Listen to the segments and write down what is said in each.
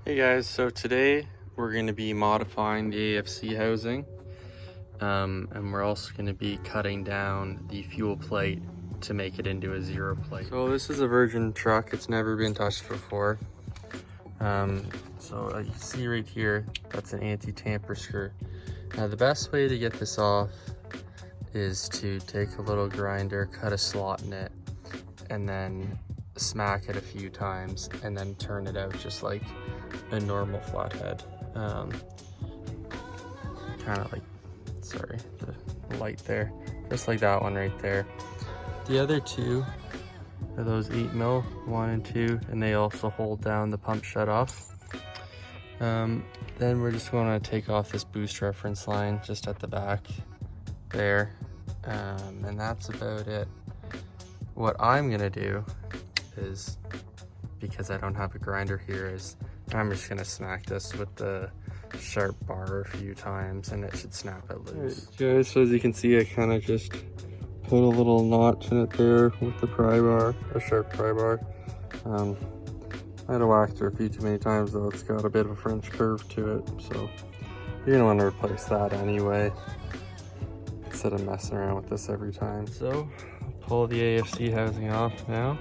Hey guys, so today we're going to be modifying the AFC housing, and we're also going to be cutting down the fuel plate to make it into a zero plate. So this is a virgin truck, it's never been touched before. So you see right here, that's an anti-tamper screw. Now the best way to get this off is to take a little grinder, cut a slot in it, and then smack it a few times and then turn it out just like a normal flathead. Kind of like, sorry, the light there, just like that one right there. The other two are those 8mm, 1 and 2, and they also hold down the pump shut off. Then we're just going to take off this boost reference line just at the back there, and that's about it. What I'm gonna do is, because I don't have a grinder here, is I'm just gonna smack this with the sharp bar a few times and it should snap it loose. Right, guys, so as you can see, I kind of just put a little notch in it there with the pry bar, a sharp pry bar. I had to whack it a few too many times though. It's got a bit of a French curve to it, so you're gonna want to replace that anyway instead of messing around with this every time. So I'll pull the AFC housing off now.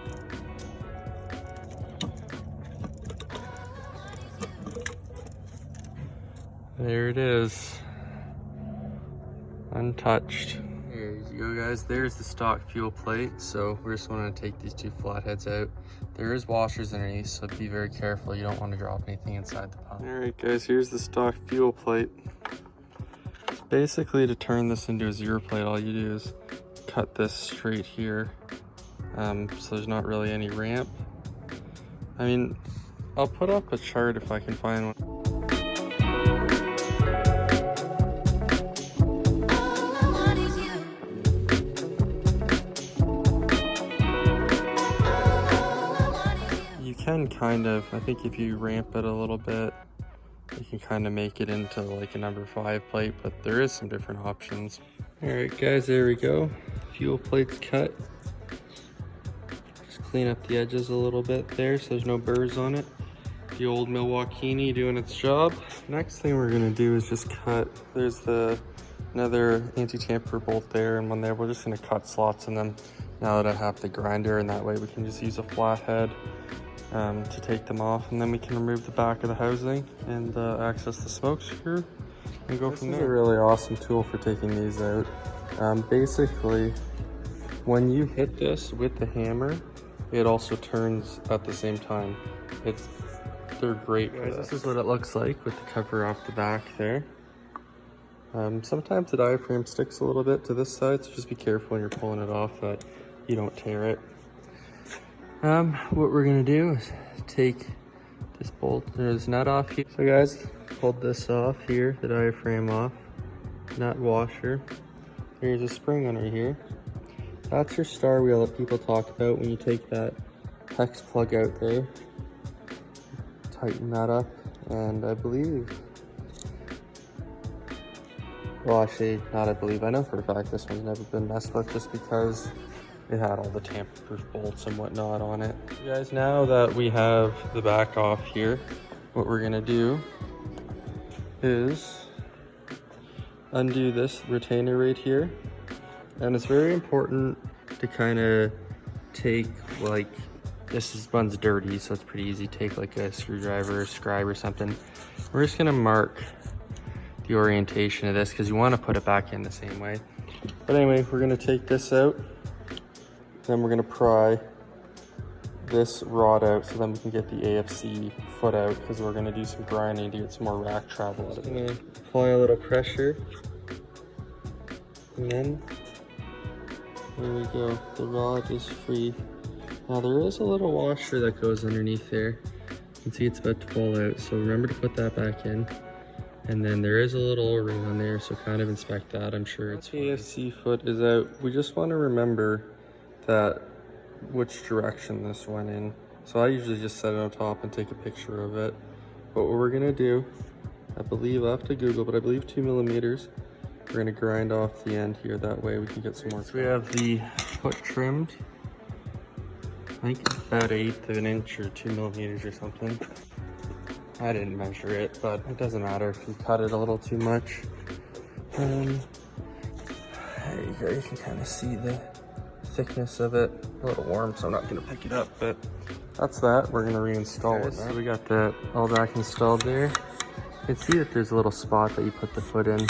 There it is, untouched. There you go, guys. There's the stock fuel plate. So we just want to take these two flatheads out. There is washers underneath, so be very careful. You don't want to drop anything inside the pump. All right, guys, here's the stock fuel plate. Basically, to turn this into a zero plate, all you do is cut this straight here. So there's not really any ramp. I mean, I'll put up a chart if I can find one. Can kind of, I think if you ramp it a little bit, you can kind of make it into like a number 5 plate, but there is some different options. All right, guys, there we go. Fuel plate's cut. Just clean up the edges a little bit there so there's no burrs on it. The old Milwaukee doing its job. Next thing we're gonna do is just cut, there's another anti-tamper bolt there and one there. We're just gonna cut slots in them now that I have the grinder, and that way we can just use a flathead to take them off, and then we can remove the back of the housing and access the smoke screw and go from there. This is a really awesome tool for taking these out. Basically, when you hit this with the hammer, it also turns at the same time. They're great for this. This is what it looks like with the cover off the back there. Sometimes the diaphragm sticks a little bit to this side, so just be careful when you're pulling it off that you don't tear it. What we're gonna do is take this bolt or this nut off here. So guys, pulled this off here, the diaphragm off, nut washer. There's a spring under here. That's your star wheel that people talk about when you take that hex plug out there. Tighten that up, and I believe, well actually, not I believe, I know for a fact this one's never been messed with just because it had all the tamper-proof bolts and whatnot on it. You guys, now that we have the back off here, what we're gonna do is undo this retainer right here. And it's very important to kind of take, like, one's dirty, so it's pretty easy. Take like a screwdriver or scribe or something. We're just gonna mark the orientation of this because you want to put it back in the same way. But anyway, we're gonna take this out. Then we're gonna pry this rod out so then we can get the AFC foot out, because we're gonna do some grinding to get some more rack travel out of it. I'm gonna apply a little pressure, and then there we go, the rod is free. Now there is a little washer that goes underneath there. You can see it's about to fall out, so remember to put that back in. And then there is a little O-ring on there, so kind of inspect that. I'm sure it's fine. AFC foot is out. We just want to remember that which direction this went in. So I usually just set it on top and take a picture of it. But what we're gonna do, I believe, I have to Google, but I believe 2mm. We're gonna grind off the end here, that way we can get some more. So we have the foot trimmed. I think it's about 1/8 of an inch or 2mm or something. I didn't measure it, but it doesn't matter if you cut it a little too much. There you go, you can kind of see the thickness of it. A little warm, so I'm not gonna pick it up, but that's that. We're gonna reinstall it. So we got that all back installed there. You can see that there's a little spot that you put the foot in.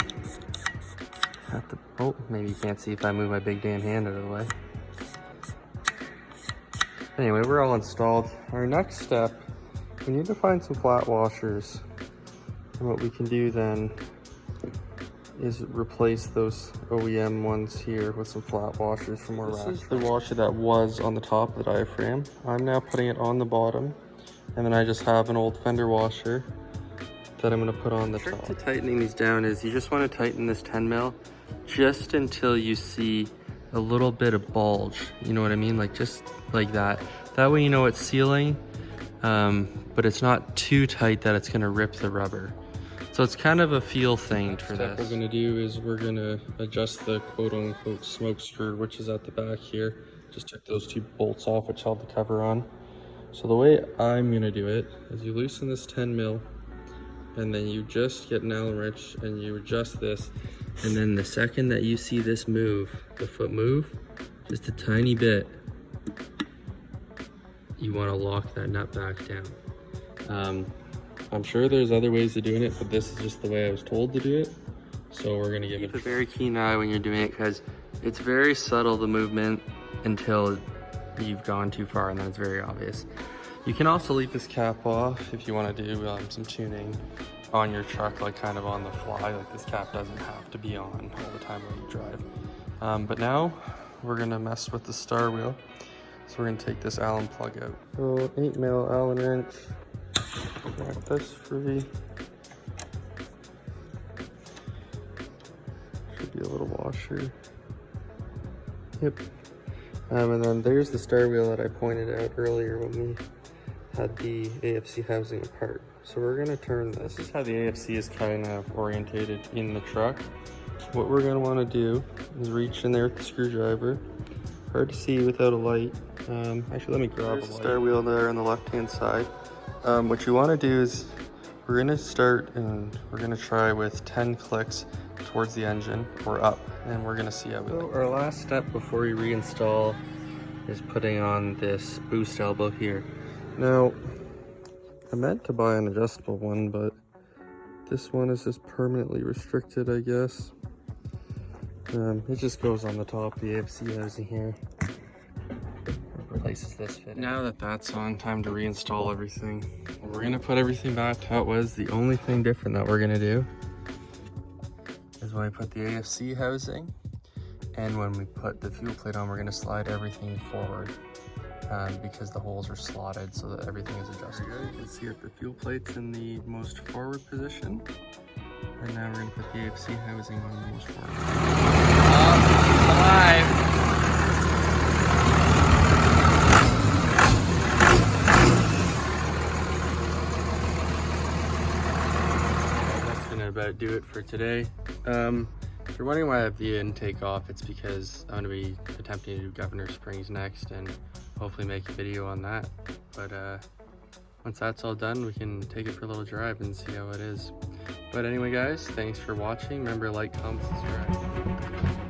Oh, maybe you can't see if I move my big damn hand out of the way. Anyway, we're all installed. Our next step, we need to find some flat washers. And what we can do then is replace those OEM ones here with some flat washers from our rack. This is the washer that was on the top of the diaphragm. I'm now putting it on the bottom, and then I just have an old fender washer that I'm gonna put on the top. The trick to tightening these down is you just wanna tighten this 10 mil just until you see a little bit of bulge. You know what I mean? Like just like that. That way you know it's sealing, but it's not too tight that it's gonna rip the rubber. So it's kind of a feel thing for this. What we're gonna do is we're gonna adjust the quote unquote smoke screw, which is at the back here. Just took those 2 bolts off, which held the cover on. So the way I'm gonna do it is you loosen this 10 mil, and then you just get an Allen wrench and you adjust this. And then the second that you see this move, the foot move, just a tiny bit, you wanna lock that nut back down. I'm sure there's other ways of doing it, but this is just the way I was told to do it. So we're gonna give it a very keen eye when you're doing it, because it's very subtle, the movement, until you've gone too far, and then it's very obvious. You can also leave this cap off if you wanna do some tuning on your truck, like kind of on the fly. Like this cap doesn't have to be on all the time when you drive. But now we're gonna mess with the star wheel. So we're gonna take this Allen plug out. So 8 mil Allen wrench. Crack this free. Should be a little washer. Yep. And then there's the star wheel that I pointed out earlier when we had the AFC housing apart. So we're gonna turn this. This is how the AFC is kind of orientated in the truck. What we're gonna wanna do is reach in there with the screwdriver. Hard to see without a light. Actually, let me grab a light. Star wheel there on the left-hand side. What you wanna do is we're gonna start and we're gonna try with 10 clicks towards the engine or up, and we're gonna see how it goes. So our last step before we reinstall is putting on this boost elbow here. Now, I meant to buy an adjustable one, but this one is just permanently restricted, I guess. It just goes on the top of the AFC housing here. Replaces this fitting. Now that that's on, time to reinstall everything. We're gonna put everything back to how it was. The only thing different that we're gonna do is when we put the AFC housing and when we put the fuel plate on, we're gonna slide everything forward. Because the holes are slotted so that everything is adjustable. You can see that the fuel plate's in the most forward position. And now we're gonna put the AFC housing on the most forward. Alive! That's gonna about do it for today. If you're wondering why I have the intake off, it's because I'm gonna be attempting to do Governor Springs next and hopefully make a video on that. But once that's all done, we can take it for a little drive and see how it is. But anyway guys, thanks for watching. Remember, like, comment, subscribe.